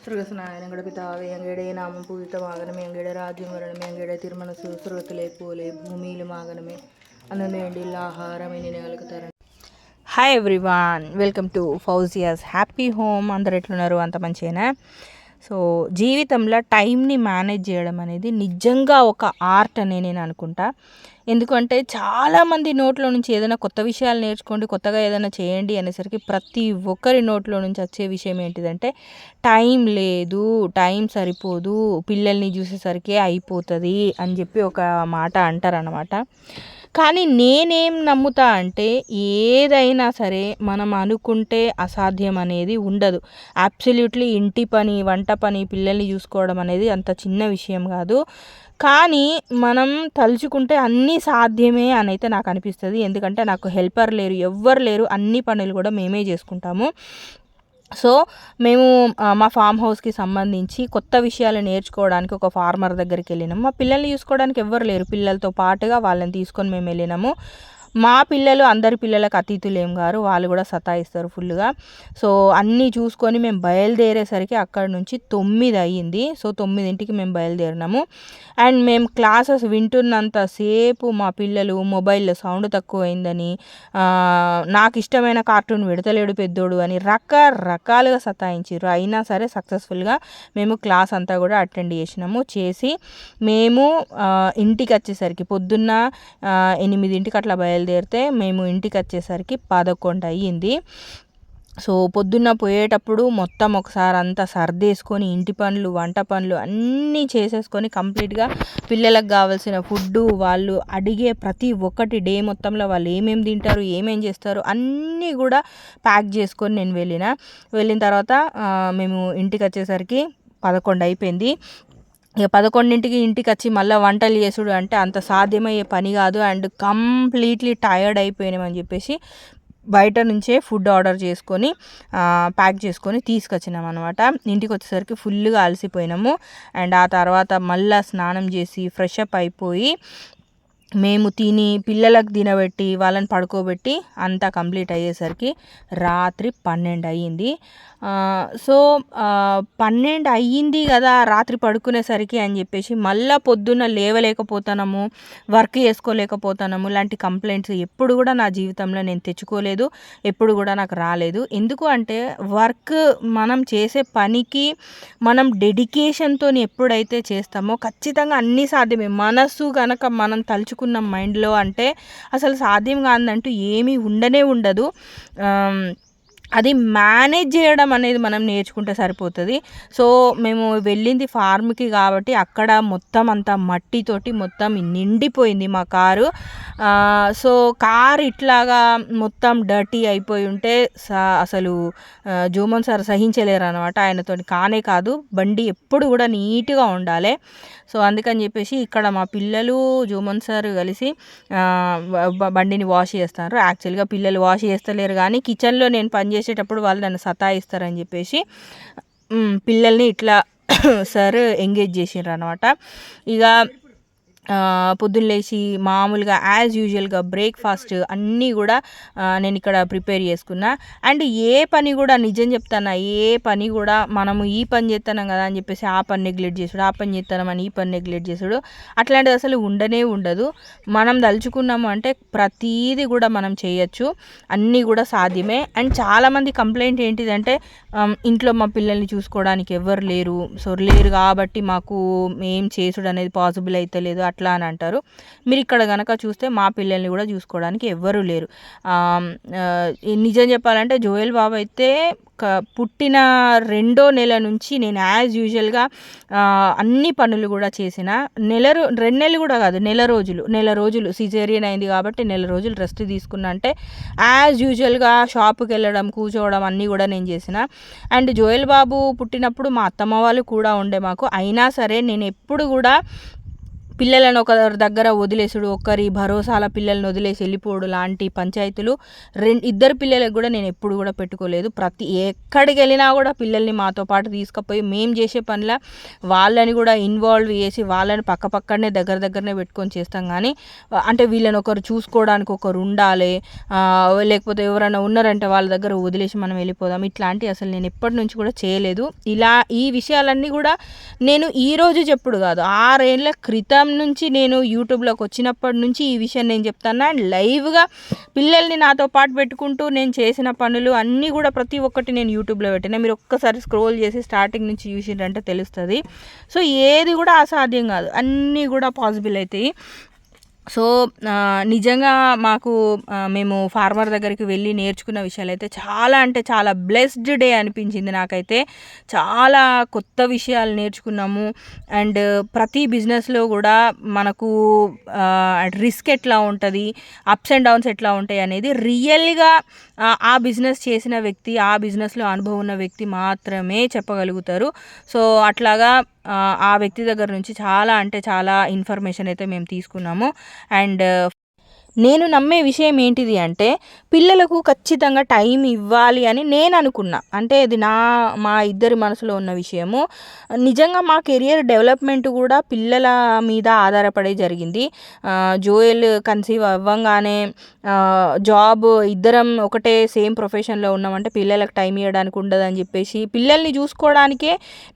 സൃഗസ്നായനം പിതാവേ അങ്ങയുടെ നാമം പൂജിതമാകണമേ, അങ്ങയുടെ രാജ്യം വരണമേ, അങ്ങയുടെ തിരുമനസ് സ്വർഗത്തിലെ പോലെ ഭൂമിയിലുമാകണമേ. അന്നു വേണ്ടിയുള്ള ആഹാരം ഇനി ഞങ്ങൾക്ക് തരണം. Hi everyone, welcome to Fauzia's happy home. అందరు ఎట్లున్నారు? అంత మంచిగానే. సో జీవితంలో టైంని మేనేజ్ చేయడం అనేది నిజంగా ఒక ఆర్ట్ అని నేను అనుకుంటా. ఎందుకంటే చాలామంది నోట్లో నుంచి ఏదైనా కొత్త విషయాలు నేర్చుకోండి, కొత్తగా ఏదైనా చేయండి అనేసరికి ప్రతి ఒక్కరి నోట్లో నుంచి వచ్చే విషయం ఏంటిదంటే టైం లేదు, టైం సరిపోదు, పిల్లల్ని చూసేసరికి అయిపోతుంది అని చెప్పి ఒక మాట అంటారనమాట. కానీ నేనేం నమ్ముతా అంటే ఏదైనా సరే మనం అనుకుంటే అసాధ్యం అనేది ఉండదు. అబ్సల్యూట్లీ ఇంటి పని, వంట పని, పిల్లల్ని చూసుకోవడం అనేది అంత చిన్న విషయం కాదు. కానీ మనం తలుచుకుంటే అన్నీ సాధ్యమే అని అయితే నాకు అనిపిస్తుంది. ఎందుకంటే నాకు హెల్పర్ లేరు, ఎవ్వరు లేరు, అన్ని పనులు కూడా మేమే చేసుకుంటాము. సో మేము మా ఫామ్ హౌస్కి సంబంధించి కొత్త విషయాలు నేర్చుకోవడానికి ఒక ఫార్మర్ దగ్గరికి వెళ్ళినాము. మా పిల్లల్ని చూసుకోవడానికి ఎవ్వరు లేరు, పిల్లలతో పాటుగా వాళ్ళని తీసుకొని మేము వెళ్ళినాము. మా పిల్లలు అందరి పిల్లలకు అతిథులు ఏం గారు, వాళ్ళు కూడా సతాయిస్తారు ఫుల్గా. సో అన్నీ చూసుకొని మేము బయలుదేరేసరికి అక్కడ నుంచి 9 అయ్యింది. సో 9ంటికి మేము బయలుదేరినాము. అండ్ మేము క్లాసెస్ వింటున్నంతసేపు మా పిల్లలు మొబైల్లో సౌండ్ తక్కువైందని, నాకు ఇష్టమైన కార్టూన్ విడతలేడు పెద్దోడు అని రకరకాలుగా సతాయించారు. అయినా సరే సక్సెస్ఫుల్గా మేము క్లాస్ అంతా కూడా అటెండ్ చేసి మేము ఇంటికి వచ్చేసరికి పొద్దున్న 8ంటికి అట్లా బయలుదేరితే మేము ఇంటికి వచ్చేసరికి 11 అయ్యింది. సో పొద్దున్న పోయేటప్పుడు మొత్తం ఒకసారి అంతా సర్దేసుకొని ఇంటి పనులు, వంట పనులు అన్నీ చేసేసుకొని కంప్లీట్గా పిల్లలకు కావాల్సిన ఫుడ్డు, వాళ్ళు అడిగే ప్రతి ఒక్కటి డే మొత్తంలో వాళ్ళు ఏమేమి తింటారు, ఏమేం చేస్తారు అన్నీ కూడా ప్యాక్ చేసుకొని నేను వెళ్ళిన తర్వాత మేము ఇంటికి వచ్చేసరికి 11 అయిపోయింది. ఇక 11ంటికి ఇంటికి వచ్చి మళ్ళీ వంటలు చేసుడు అంటే అంత సాధ్యమయ్యే పని కాదు. అండ్ కంప్లీట్లీ టయర్డ్ అయిపోయినామని చెప్పేసి బయట నుంచే ఫుడ్ ఆర్డర్ చేసుకొని ప్యాక్ చేసుకొని తీసుకొచ్చినాం అనమాట. ఇంటికి వచ్చేసరికి ఫుల్గా అలసిపోయినాము. అండ్ ఆ తర్వాత మళ్ళీ స్నానం చేసి ఫ్రెష్ అప్ అయిపోయి మేము తిని పిల్లలకు తినబెట్టి వాళ్ళని పడుకోబెట్టి అంతా కంప్లీట్ అయ్యేసరికి రాత్రి 12 అయ్యింది. సో 12 అయ్యింది కదా రాత్రి పడుకునేసరికి అని చెప్పేసి మళ్ళీ పొద్దున్న లేవలేకపోతున్నాము, వర్క్ చేసుకోలేకపోతున్నాము లాంటి కంప్లైంట్స్ ఎప్పుడు కూడా నా జీవితంలో నేను తెచ్చుకోలేదు, ఎప్పుడు కూడా నాకు రాలేదు. ఎందుకు అంటే వర్క్ మనం చేసే పనికి మనం డెడికేషన్తో ఎప్పుడైతే చేస్తామో ఖచ్చితంగా అన్నీ సాధ్యమే. మనసు కనుక మనం తలుచుకున్న మైండ్లో అంటే అసలు సాధ్యం కాదంటూ ఏమీ ఉండదు. అది మేనేజ్ చేయడం అనేది మనం నేర్చుకుంటే సరిపోతుంది. సో మేము వెళ్ళింది ఫార్మ్కి కాబట్టి అక్కడ మొత్తం అంతా మట్టితోటి మొత్తం నిండిపోయింది మా కారు. సో కారు ఇట్లాగా మొత్తం డర్టీ అయిపోయి ఉంటే అసలు జోమన్ సార్ సహించలేరు అనమాట. ఆయనతో కానే కాదు, బండి ఎప్పుడు కూడా నీట్గా ఉండాలి. సో అందుకని చెప్పేసి ఇక్కడ మా పిల్లలు జోమన్ సార్ కలిసి బండిని వాష్ చేస్తారు. యాక్చువల్గా పిల్లలు వాష్ చేస్తలేరు కానీ కిచెన్లో నేను పనిచేసేటప్పుడు వాళ్ళు నన్ను సతాయిస్తారని చెప్పేసి పిల్లల్ని ఇట్లా సార్ ఎంగేజ్ చేసిండ్రు అనమాట. ఇక పొద్దున్న లేచి మామూలుగా యాజ్ యూజువల్గా బ్రేక్ఫాస్ట్ అన్నీ కూడా నేను ఇక్కడ ప్రిపేర్ చేసుకున్నా. అండ్ ఏ పని కూడా నిజం చెప్తాను, ఏ పని కూడా మనము ఈ పని చేస్తున్నాం కదా అని చెప్పేసి ఆ పని నెగ్లెక్ట్ చేసుడు, ఆ పని చేస్తున్నామని ఈ పని నెగ్లెక్ట్ చేసుడు అట్లాంటిది అసలు ఉండదు. మనం తలుచుకున్నాము అంటే ప్రతీది కూడా మనం చేయొచ్చు, అన్నీ కూడా సాధ్యమే. అండ్ చాలామంది కంప్లైంట్ ఏంటిదంటే ఇంట్లో మా పిల్లల్ని చూసుకోవడానికి ఎవ్వరు లేరు, సో లేరు కాబట్టి మాకు ఏం చేసుడు అనేది పాసిబుల్ అయితే లేదు అట్లా అని అంటారు. మీరు ఇక్కడ కనుక చూస్తే మా పిల్లల్ని కూడా చూసుకోవడానికి ఎవ్వరూ లేరు. నిజం చెప్పాలంటే జోయల్ బాబు అయితే పుట్టిన 2వ నెల నుంచి నేను యాజ్ యూజువల్గా అన్ని పనులు కూడా చేసిన. 2 నెలలు కూడా కాదు, నెల రోజులు సిజేరియన్ అయింది కాబట్టి నెల రోజులు రెస్ట్ తీసుకున్నా. అంటే యాజ్ యూజువల్గా షాప్కి వెళ్ళడం, కూర్చోవడం అన్నీ కూడా నేను చేసిన. అండ్ జోయల్ బాబు పుట్టినప్పుడు మా అత్తమ్మ వాళ్ళు కూడా ఉండే మాకు. అయినా సరే నేను ఎప్పుడు కూడా పిల్లలను ఒకరి దగ్గర వదిలేసుడు, ఒకరి భరోసాల పిల్లల్ని వదిలేసి వెళ్ళిపోవడం లాంటి పంచాయతీలు ఇద్దరు పిల్లలకు కూడా నేను ఎప్పుడు కూడా పెట్టుకోలేదు. ఎక్కడికి వెళ్ళినా కూడా పిల్లల్ని మాతో పాటు తీసుకుపోయి మేము చేసే పనిలో వాళ్ళని కూడా ఇన్వాల్వ్ చేసి వాళ్ళని పక్కనే దగ్గరనే పెట్టుకొని చేస్తాం. కానీ అంటే వీళ్ళని ఒకరు చూసుకోవడానికి ఒకరు ఉండాలి, లేకపోతే ఎవరైనా ఉన్నారంటే వాళ్ళ దగ్గర వదిలేసి మనం వెళ్ళిపోదాం, ఇట్లాంటివి అసలు నేను ఎప్పటి నుంచి కూడా చేయలేదు. ఈ విషయాలన్నీ కూడా నేను ఈరోజు చెప్పుడు కాదు, 6 ఏళ్ళ క్రితం నుంచి నేను యూట్యూబ్లోకి వచ్చినప్పటి నుంచి ఈ విషయం నేను చెప్తాను. అండ్ లైవ్గా పిల్లల్ని నాతో పాటు పెట్టుకుంటూ నేను చేసిన పనులు అన్నీ కూడా ప్రతి ఒక్కటి నేను యూట్యూబ్లో పెట్టినా. మీరు ఒక్కసారి స్క్రోల్ చేసి స్టార్టింగ్ నుంచి చూసిండ్రంటే తెలుస్తుంది. సో ఏది కూడా అసాధ్యం కాదు, అన్నీ కూడా పాసిబుల్ అవుతాయి. సో నిజంగా మేము ఫార్మర్ దగ్గరికి వెళ్ళి నేర్చుకున్న విషయాలు అయితే చాలా అంటే చాలా బ్లెస్డ్ డే అనిపించింది నాకైతే. చాలా కొత్త విషయాలు నేర్చుకున్నాము. అండ్ ప్రతి బిజినెస్లో కూడా మనకు రిస్క్ ఎట్లా ఉంటుంది, అప్స్ అండ్ డౌన్స్ ఎట్లా ఉంటాయి అనేది రియల్గా ఆ బిజినెస్ చేసిన వ్యక్తి, ఆ బిజినెస్లో అనుభవం ఉన్న వ్యక్తి మాత్రమే చెప్పగలుగుతారు. సో అట్లాగా ఆ వ్యక్తి దగ్గర నుంచి చాలా అంటే చాలా ఇన్ఫర్మేషన్ అయితే మేము తీసుకున్నాము. అండ్ నేను నమ్మే విషయం ఏంటిది అంటే పిల్లలకు ఖచ్చితంగా టైం ఇవ్వాలి అని నేను అనుకున్నా. అంటే ఇది మా ఇద్దరి మనసులో ఉన్న విషయము. నిజంగా మా కెరియర్ డెవలప్మెంట్ కూడా పిల్లల మీద ఆధారపడే జరిగింది. జోయల్ కన్సీవ్ అవ్వంగానే జాబ్ ఇద్దరం ఒకటే సేమ్ ప్రొఫెషన్లో ఉన్నామంటే పిల్లలకు టైం ఇవ్వడానికి ఉండదని చెప్పేసి పిల్లల్ని చూసుకోవడానికే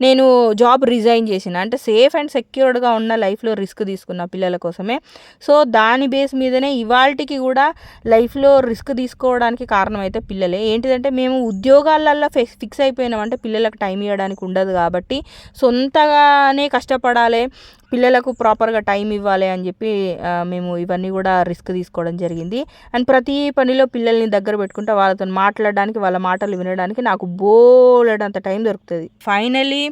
నేను జాబ్ రిజైన్ చేసిన. అంటే సేఫ్ అండ్ సెక్యూర్డ్గా ఉన్న లైఫ్లో రిస్క్ తీసుకున్న పిల్లల కోసమే. సో దాని బేస్ మీదనే ఇవాళకి కూడా లైఫ్లో రిస్క్ తీసుకోవడానికి కారణం అయితే పిల్లలే. ఏంటిదంటే మేము ఉద్యోగాలల్లో ఫిక్స్ అయిపోయినామంటే పిల్లలకు టైం ఇవ్వడానికి ఉండదు. కాబట్టి సొంతగానే కష్టపడాలి, పిల్లలకు ప్రాపర్గా టైం ఇవ్వాలి అని చెప్పి మేము ఇవన్నీ కూడా రిస్క్ తీసుకోవడం జరిగింది. అండ్ ప్రతి పనిలో పిల్లల్ని దగ్గర పెట్టుకుంటే వాళ్ళతో మాట్లాడడానికి, వాళ్ళ మాటలు వినడానికి నాకు బోలెడంత టైం దొరుకుతుంది. ఫైనలీ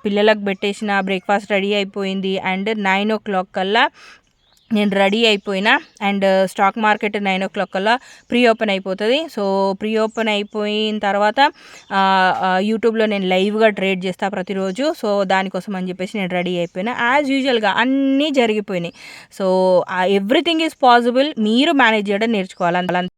పిల్లలకు పెట్టేసిన బ్రేక్ఫాస్ట్ రెడీ అయిపోయింది. అండ్ 9 o'clock కల్లా నేను రెడీ అయిపోయినా. అండ్ స్టాక్ మార్కెట్ 9 o'clock కల్లా ప్రీ ఓపెన్ అయిపోతుంది. సో ప్రీ ఓపెన్ అయిపోయిన తర్వాత యూట్యూబ్లో నేను లైవ్గా ట్రేడ్ చేస్తా ప్రతిరోజు. సో దానికోసం అని చెప్పేసి నేను రెడీ అయిపోయినా. యాజ్ యూజువల్గా అన్నీ జరిగిపోయినాయి. So everything is possible. మీరు మేనేజ్ చేయడం నేర్చుకోవాలి.